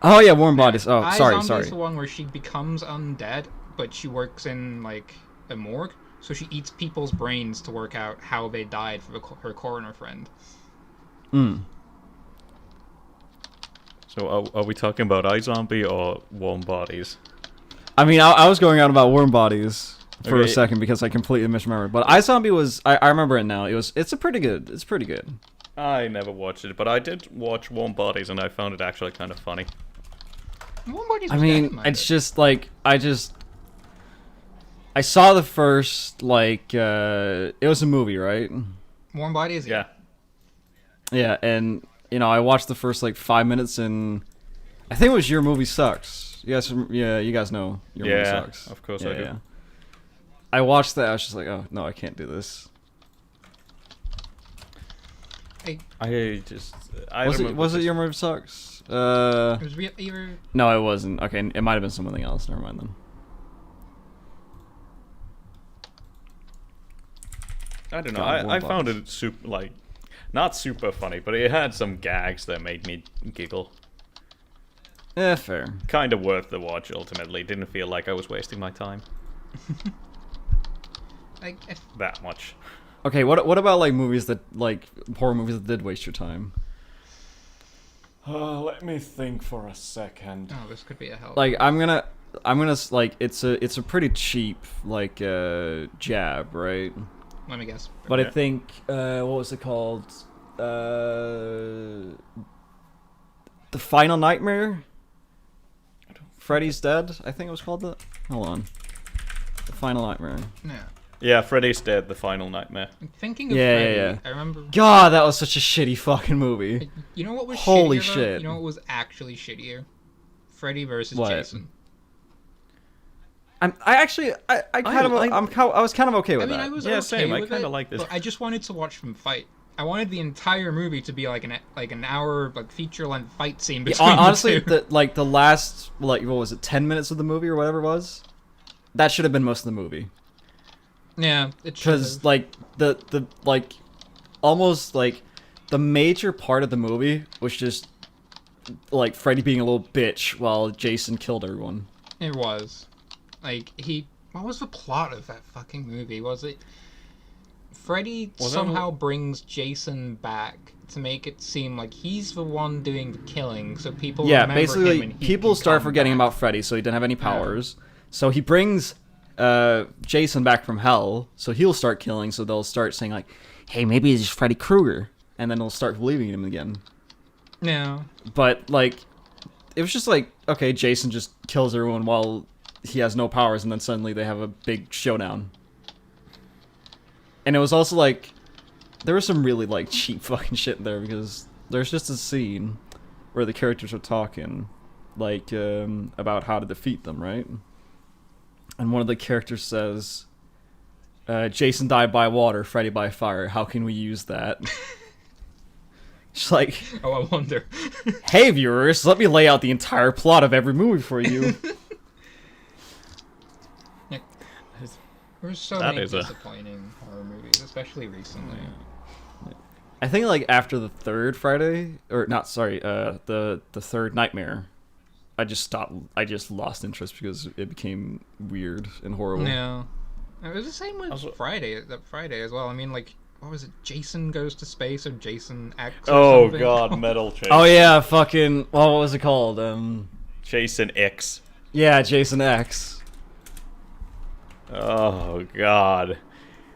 Oh yeah, Warm Bodies. Oh, iZombie sorry. is the one where she becomes undead, but she works in, like, a morgue. So she eats people's brains to work out how they died for her coroner friend. So are we talking about iZombie or Warm Bodies? I mean, I was going on about Warm Bodies for a Okay. second because I completely misremembered. But iZombie was I remember it now. It's pretty good. I never watched it, but I did watch Warm Bodies, and I found it actually kind of funny. Warm Bodies I was mean, good, it's just like I saw the first, like, it was a movie, right? Warm Bodies. Yeah. Yeah, and, you know, I watched the first, like, 5 minutes, and I think it was Your Movie Sucks. You guys know Your Movie Sucks. Of course I do. Yeah. I watched that, I was just like, oh, no, I can't do this. Was it Your Movie Sucks? It was either. No, it wasn't. Okay, it might have been something else. Never mind then. I don't know. God, I found it super, like, not super funny, but it had some gags that made me giggle. Yeah, fair. Kind of worth the watch, ultimately. Didn't feel like I was wasting my time that much. Okay, what about, like, movies that, like, horror movies that did waste your time? Let me think for a second. Oh, this could be a help. Like, I'm gonna like, it's a pretty cheap, like, jab, right? Let me guess. But Okay. I think, what was it called? The Final Nightmare? Freddy's Dead, I think it was called that. Hold on. The Final Nightmare. No. Yeah, Freddy's Dead, The Final Nightmare. I'm thinking of Yeah, Freddy. yeah. I remember. God, that was such a shitty fucking movie. You know what was Holy shittier, though? shit. You know what was actually shittier? Freddy versus What? Jason. I was kind of okay with I mean, that. I was Yeah, okay same. I with kinda it, like this. but I just wanted to watch them fight. I wanted the entire movie to be like an hour like feature-length fight scene between Honestly, the two. the last, like, what was it, 10 minutes of the movie or whatever it was, that should have been most of the movie. Yeah, it should Because, have. like, the like, almost, like, the major part of the movie was just, like, Freddy being a little bitch while Jason killed everyone. It was. Like, what was the plot of that fucking movie? Was it Freddy somehow brings Jason back to make it seem like he's the one doing the killing, so people remember him basically, and he people can start come forgetting back. about Freddy, so he didn't have any powers. So he brings Jason back from hell, so he'll start killing, so they'll start saying, like, hey, maybe it's Freddy Krueger, and then they'll start believing him again. No. But, like, it was just like, okay, Jason just kills everyone while he has no powers, and then suddenly they have a big showdown. And it was also like, there was some really, like, cheap fucking shit there, because there's just a scene where the characters are talking, like, about how to defeat them, right? And one of the characters says, Jason died by water, Freddy by fire, how can we use that? Just like, Oh, I wonder. hey viewers, let me lay out the entire plot of every movie for you. There's so That many is a- disappointing horror movies, especially recently. I think, like, after the third Friday, or not, sorry, the third Nightmare, I just lost interest because it became weird and horrible. No. It was the same with Also- Friday as well. I mean, like, what was it? Jason Goes to Space or Jason X or Oh something? god, Metal Chase. Oh yeah, fucking, well, what was it called? Jason X. Yeah, Jason X. Oh god.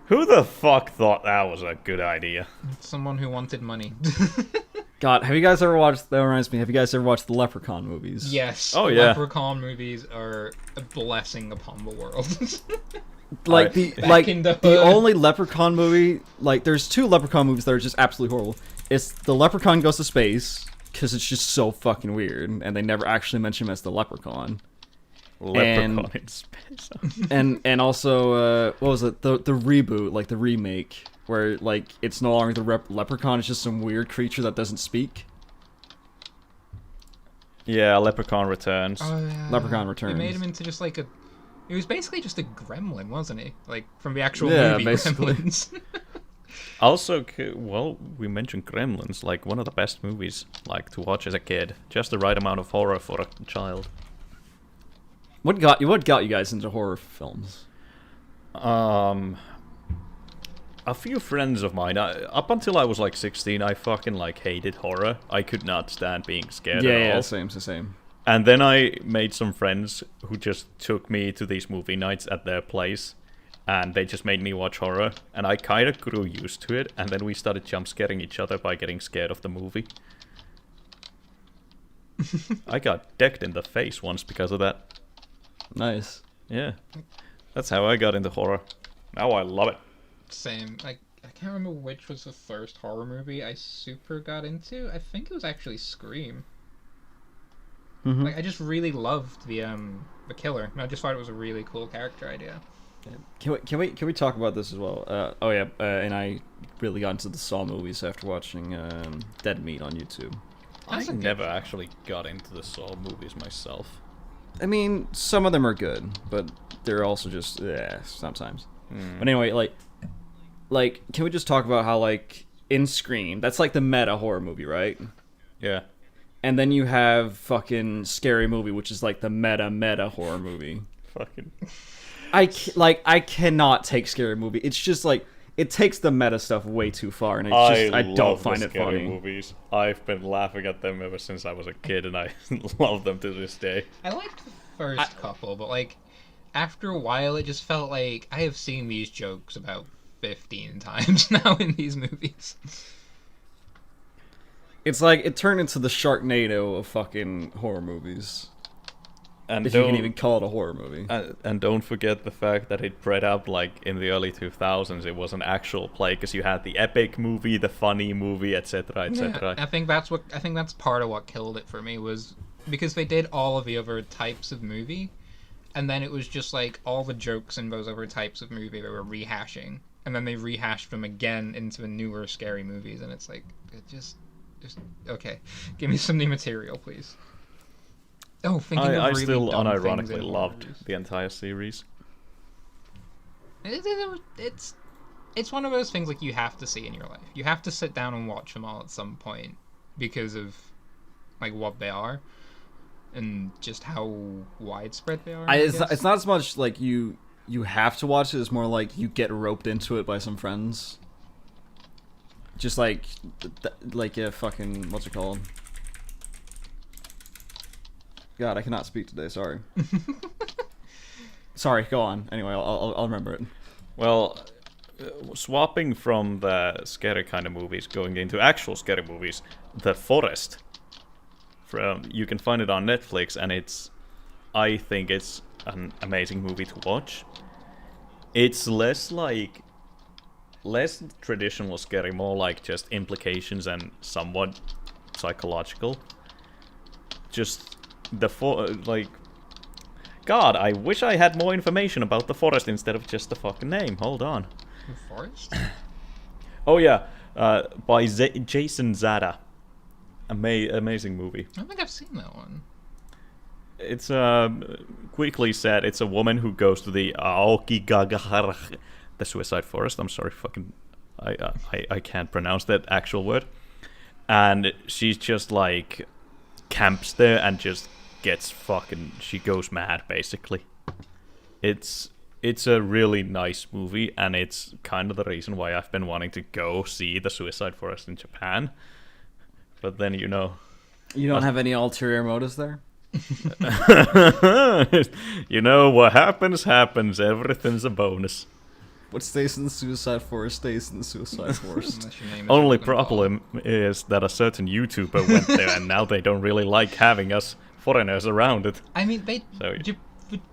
Who the fuck thought that was a good idea? Someone who wanted money. God, have you guys ever watched, that reminds me, have you guys ever watched the Leprechaun movies? Yes. Oh, yeah. Leprechaun movies are a blessing upon the world. Like, Back in the the hood. only Leprechaun movie, like, there's two Leprechaun movies that are just absolutely horrible. It's The Leprechaun Goes to Space, because it's just so fucking weird, and they never actually mention him as the Leprechaun. Leprechaun in space. And also, what was it? The reboot, like the remake, where, like, it's no longer the leprechaun, it's just some weird creature that doesn't speak. Yeah, Leprechaun Returns. Oh, yeah. Leprechaun They Returns. made him into just like a. He was basically just a gremlin, wasn't he? Like from the actual Yeah, movie basically. Gremlins. Also, well, we mentioned Gremlins, like one of the best movies, like to watch as a kid. Just the right amount of horror for a child. What got you guys into horror films? A few friends of mine. Up until I was like 16, I fucking like hated horror. I could not stand being scared at all. Same. And then I made some friends who just took me to these movie nights at their place, and they just made me watch horror, and I kind of grew used to it, and then we started jump scaring each other by getting scared of the movie. I got decked in the face once because of that. Nice. Yeah. That's how I got into horror. Now I love it. Same. Like, I can't remember which was the first horror movie I super got into. I think it was actually Scream. Mm-hmm. Like, I just really loved the killer. And I just thought it was a really cool character idea. Can we talk about this as well? And I really got into the Saw movies after watching Dead Meat on YouTube. I never actually got into the Saw movies myself. I mean, some of them are good, but they're also just sometimes. But anyway, like, can we just talk about how, like, in Scream, that's like the meta horror movie, right? Yeah. And then you have fucking Scary Movie, which is like the meta horror movie. Fucking. I cannot take Scary Movie. It's just like it takes the meta stuff way too far, and I don't find it funny. Movies. I've been laughing at them ever since I was a kid, and I love them to this day. I liked the first couple, but like after a while, it just felt like I have seen these jokes about 15 times now in these movies. It's like it turned into the Sharknado of fucking horror movies. And if you can even call it a horror movie. And don't forget the fact that it bred up, like, in the early 2000s, it was an actual play, because you had the epic movie, the funny movie, etc., etc. Yeah, I think that's part of what killed it for me, was because they did all of the other types of movie, and then it was just like all the jokes in those other types of movie they were rehashing, and then they rehashed them again into the newer scary movies, and it's like, it just okay, give me some new material, please. Oh, I really still unironically loved the entire series. It's one of those things like you have to see in your life. You have to sit down and watch them all at some point because of like what they are and just how widespread they are. It's not as much like you have to watch it. It's more like you get roped into it by some friends. Just like a fucking what's it called? God, I cannot speak today. Sorry. Sorry. Go on. Anyway, I'll remember it. Well, swapping from the scary kind of movies, going into actual scary movies, The Forest. You can find it on Netflix, and I think it's an amazing movie to watch. It's less traditional scary, more like just implications and somewhat psychological. Just God, I wish I had more information about The Forest instead of just the fucking name. Hold on. The Forest? Oh yeah, by Jason Zada. Amazing movie. I don't think I've seen that one. It's quickly said, it's a woman who goes to the Aokigahara, the suicide forest. I'm sorry, fucking, I can't pronounce that actual word. And she's just like camps there and just gets she goes mad basically. It's a really nice movie, and it's kind of the reason why I've been wanting to go see the suicide forest in Japan. But then you don't have any ulterior motives there. What happens. Everything's a bonus. What stays in the suicide forest stays in the suicide forest. Only problem is that a certain YouTuber went there, and now they don't really like having us foreigners around it. I mean,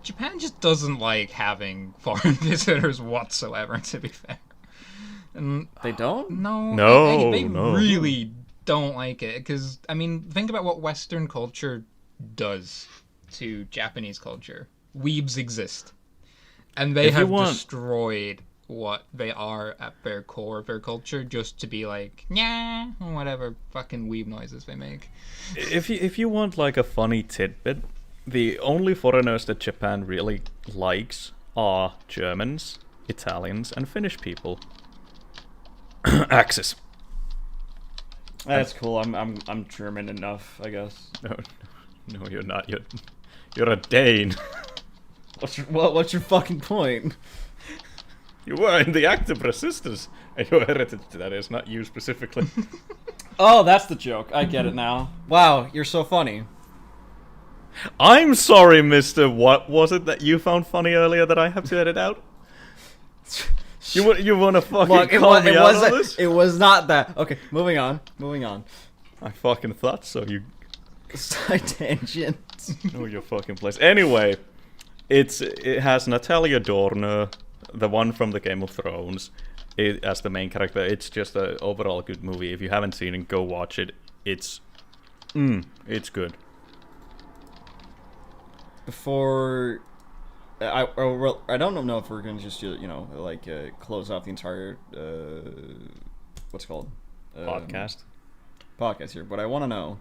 Japan just doesn't like having foreign visitors whatsoever, to be fair. And they don't? No. They really don't like it, because, I mean, think about what Western culture does to Japanese culture. Weebs exist. And they have destroyed what they are at their core of their culture just to be like, yeah, whatever fucking weeb noises they make. If you want like a funny tidbit, the only foreigners that Japan really likes are Germans, Italians, and Finnish people. Axis. That's cool. I'm German enough, I guess. No, you're not. You're a Dane. What's your fucking point? You were in the active resistance, and your heritage, that is, not you specifically. Oh, that's the joke. I get it now. Wow, you're so funny. I'm sorry, mister. What was it that you found funny earlier that I have to edit out? You want to fucking call me out on this? It was not that. Okay, moving on. I fucking thought so, you... Side tangent. Know your fucking place. Anyway, It has Natalia Dorner, the one from the Game of Thrones, as the main character. It's just an overall good movie. If you haven't seen it, go watch it. It's good. Before I don't know if we're gonna just close off the entire what's it called Podcast. here, but I want to know,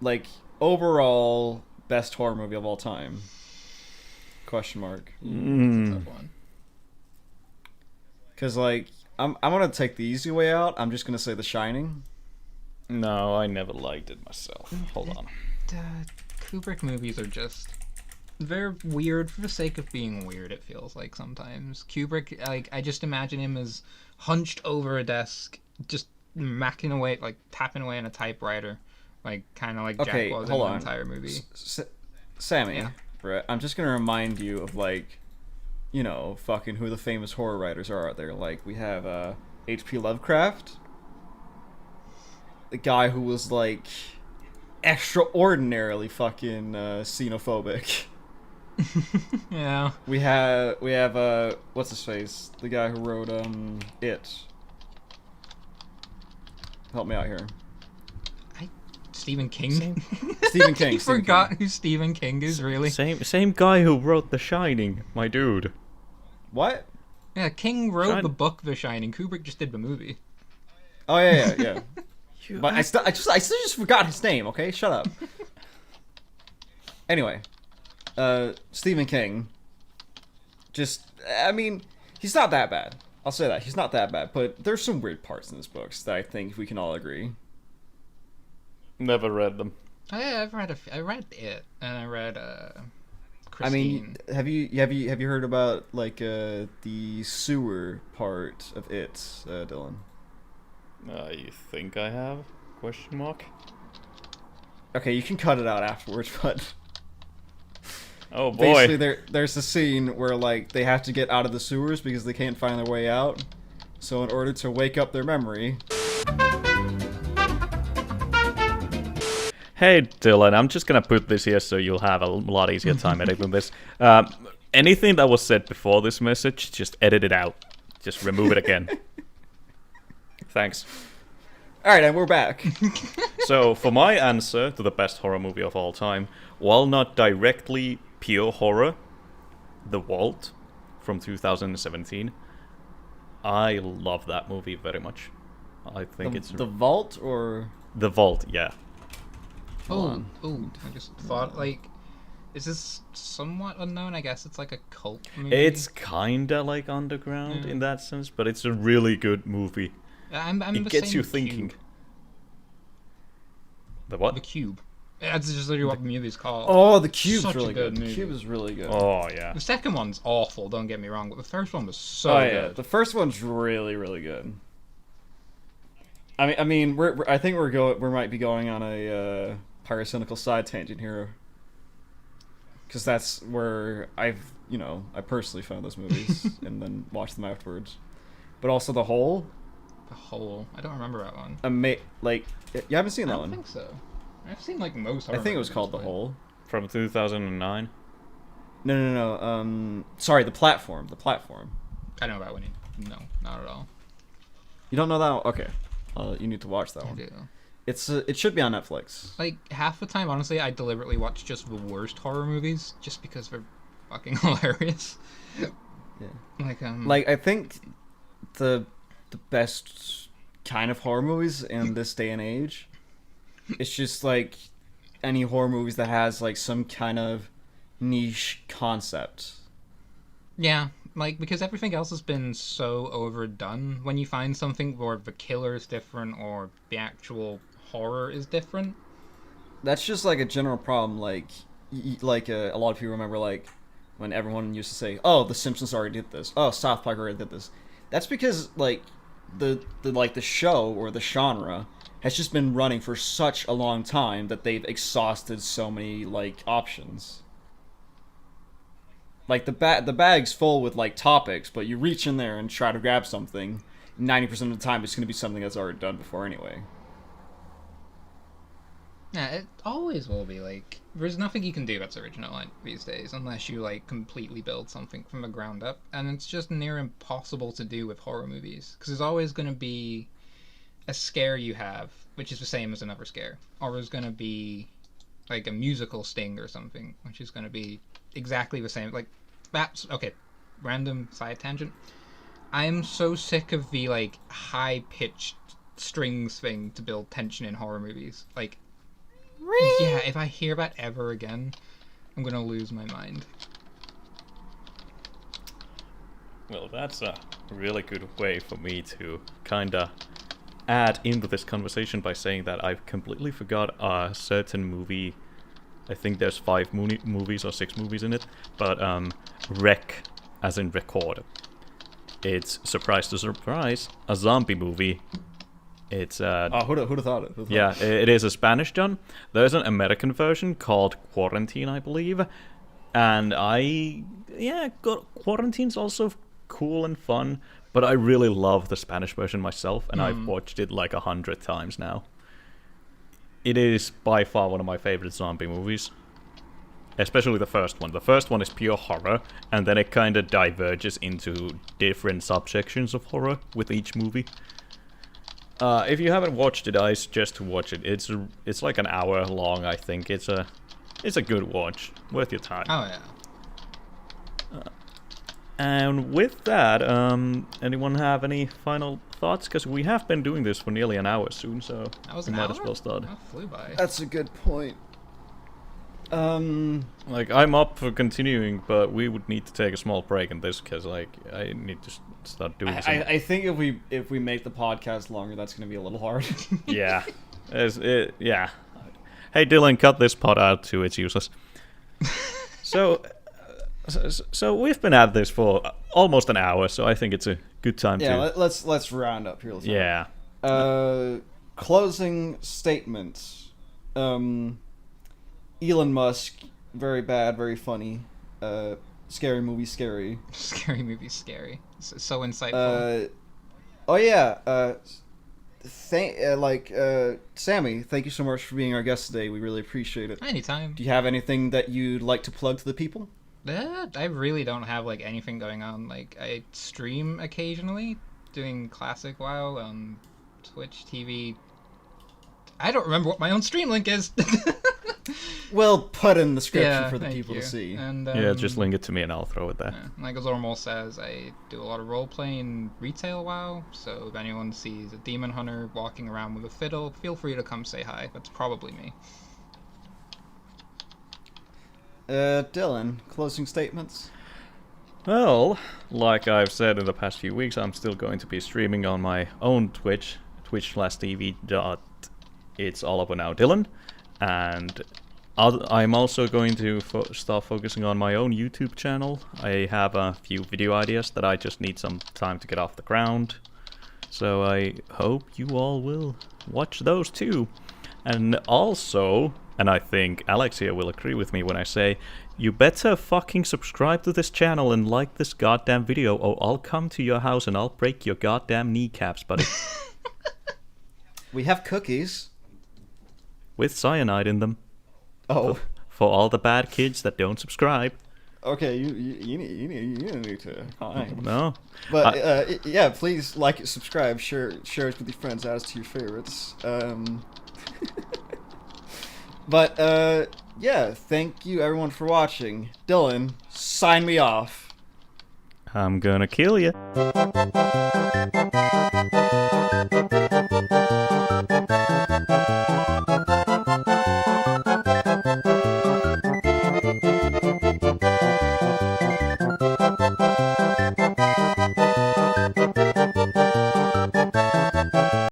like, overall best horror movie of all time? Question mark. That's a tough one. Because, like, I'm gonna take the easy way out. I'm just gonna say The Shining. No, I never liked it myself. Hold on. Kubrick movies are just... They're weird for the sake of being weird, it feels like sometimes. Kubrick, like, I just imagine him as hunched over a desk, just tapping away on a typewriter. Like, kind of like Okay, Jack was in hold the on. entire movie. Sammy, Yeah. Brett, I'm just gonna remind you of, like, you know, fucking who the famous horror writers are out there. Like, we have H.P. Lovecraft, the guy who was, like, extraordinarily fucking xenophobic. Yeah. We have what's his face? The guy who wrote It. Help me out here. Stephen King. Stephen King. You forgot who Stephen King is, really? Same guy who wrote The Shining, my dude. What? Yeah, King wrote the book The Shining. Kubrick just did the movie. Oh yeah. But I still just forgot his name. Okay, shut up. Anyway, Stephen King. I mean, he's not that bad. I'll say that he's not that bad. But there's some weird parts in his books that I think we can all agree. Never read them. I read It, and I read Christine. I mean, have you heard about, like, the sewer part of It, Dylan? You think I have? Question mark. Okay, you can cut it out afterwards, but Oh boy. basically there's a scene where, like, they have to get out of the sewers because they can't find their way out. So in order to wake up their memory. Hey Dylan, I'm just gonna put this here so you'll have a lot easier time editing this. Anything that was said before this message, just edit it out. Just remove it again. Thanks. Alright, and we're back. So, for my answer to the best horror movie of all time, while not directly pure horror, The Vault from 2017, I love that movie very much. I think it's... The Vault, or... The Vault, yeah. Oh, I just thought, like, is this somewhat unknown? I guess it's like a cult movie. It's kinda like underground in that sense, but it's a really good movie. I'm It the gets same you with thinking. Cube. The what? The Cube. That's just literally what the movie's called. Oh, The Cube's Such a really good good. The movie. Cube is really good. Oh, yeah. The second one's awful, don't get me wrong, but the first one was so Oh yeah, good. the first one's really, really good. I mean, I think we might be going on a pyrocynical side tangent here, because that's where I personally found those movies and then watched them afterwards. But also The Hole. The Hole. I don't remember that one. You haven't seen I that don't one? think so. I've seen like most. I think it was horror called The movies, Hole. From 2009. No. Sorry, The Platform. The Platform. but I know about Winnie. No, not at all. You don't know that one? Okay. You need to watch that I one. do. It should be on Netflix. Like half the time, honestly, I deliberately watch just the worst horror movies just because they're fucking hilarious. Yeah. Like I think the best kind of horror movies in this day and age, it's just like any horror movies that has like some kind of niche concept. Yeah, like because everything else has been so overdone. When you find something where the killer is different or the actual horror is different, That's just like a general problem. Like a lot of people remember like when everyone used to say, "Oh, The Simpsons already did this. Oh, South Park already did this." That's because like the show or the genre has just been running for such a long time that they've exhausted so many like options. Like the bag's full with like topics, but you reach in there and try to grab something, 90% of the time it's going to be something that's already done before anyway. Yeah, it always will be. Like, there's nothing you can do that's original these days unless you like completely build something from the ground up, and it's just near impossible to do with horror movies because there's always going to be a scare you have, which is the same as another scare, or there's going to be like a musical sting or something, which is going to be exactly the same. Like, that's okay. Random side tangent. I am so sick of the like high pitched strings thing to build tension in horror movies. Like, yeah, if I hear that ever again, I'm gonna lose my mind. Well, that's a really good way for me to kinda add into this conversation by saying that I've completely forgot a certain movie. I think there's 5 movies or 6 movies in it, but Rec, as in record. It's, surprise to surprise, a zombie movie. It's who'd have thought it? yeah, it is a Spanish one. There's an American version called Quarantine, I believe, and Quarantine's also cool and fun, but I really love the Spanish version myself, and I've watched it like 100 times now. It is by far one of my favorite zombie movies. Especially the first one. The first one is pure horror, and then it kind of diverges into different subsections of horror with each movie. If you haven't watched it, I suggest to watch it. It's like an hour long, I think. It's a good watch, worth your time. Oh yeah. And with that, anyone have any final thoughts? Because we have been doing this for nearly an hour soon, so That was we an might hour? as well start. That flew by. That's a good point. Like, I'm up for continuing, but we would need to take a small break in this, because like I need to start doing something. I think if we make the podcast longer, that's going to be a little hard. Yeah. Yeah. Hey, Dylan, cut this part out too. It's useless. So we've been at this for almost an hour, so I think it's a good time to... let's round up here. Yeah. Closing statements. Elon Musk, very bad, very funny. Scary movie, scary. Scary movie, scary. So insightful. Sammie, thank you so much for being our guest today. We really appreciate it. Anytime. Do you have anything that you'd like to plug to the people? I really don't have like anything going on. Like, I stream occasionally, doing classic WoW on Twitch TV. I don't remember what my own stream link is. We'll put in the description for the thank people you. to see. And, Yeah, just link it to me and I'll throw it there. yeah, like Zormal says, I do a lot of role-playing retail WoW, so if anyone sees a demon hunter walking around with a fiddle, feel free to come say hi. That's probably me. Dylan, closing statements? Well, like I've said in the past few weeks, I'm still going to be streaming on my own Twitch, twitch.tv. It's all over now, Dylan. And I'm also going to start focusing on my own YouTube channel. I have a few video ideas that I just need some time to get off the ground. So I hope you all will watch those too. And also, and I think Alex here will agree with me when I say, you better fucking subscribe to this channel and like this goddamn video, or I'll come to your house and I'll break your goddamn kneecaps, buddy. We have cookies. With cyanide in them. Oh. For all the bad kids that don't subscribe. Okay, you need to. No. But yeah, please like it, subscribe, share it with your friends, add us to your favorites. But yeah, thank you everyone for watching. Dylan, sign me off. I'm gonna kill you.